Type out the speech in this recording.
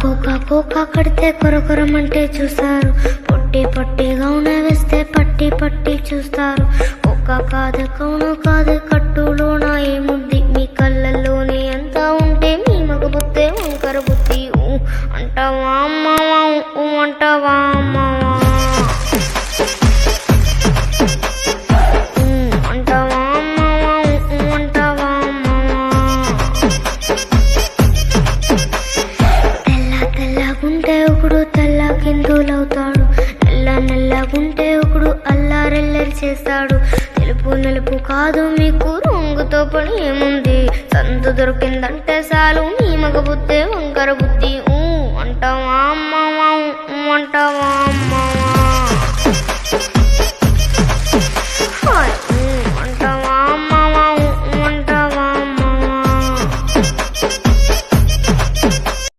కోక కడితే కొరకొరమంటే చూస్తారు, పొట్టి పొట్టిగా వేస్తే పట్టి పట్టి చూస్తారు. కోక కాదు కౌను కాదు కట్టులోన ఏముంది, మీ కళ్ళల్లోనే ఎంత ఉంటే మీ మగ బుద్ధే వంకర బుద్ధి. అంటావా అమ్మావా అంటావా అమ్మావా అంటావా అమ్మావా అంటావా అమ్మావా. తెల్లగుంటే ఒకడు తెల్ల కిందులవుతాడు, నల్లగుంటే ఒకడు అల్లారెల్లరి చేస్తాడు. తెలుపు కాదు మీకు రంగుతో పని ఏముంది, సందు దొరికిందంటే చాలు మీ మగ బుద్ధే వంకర బుద్ధి.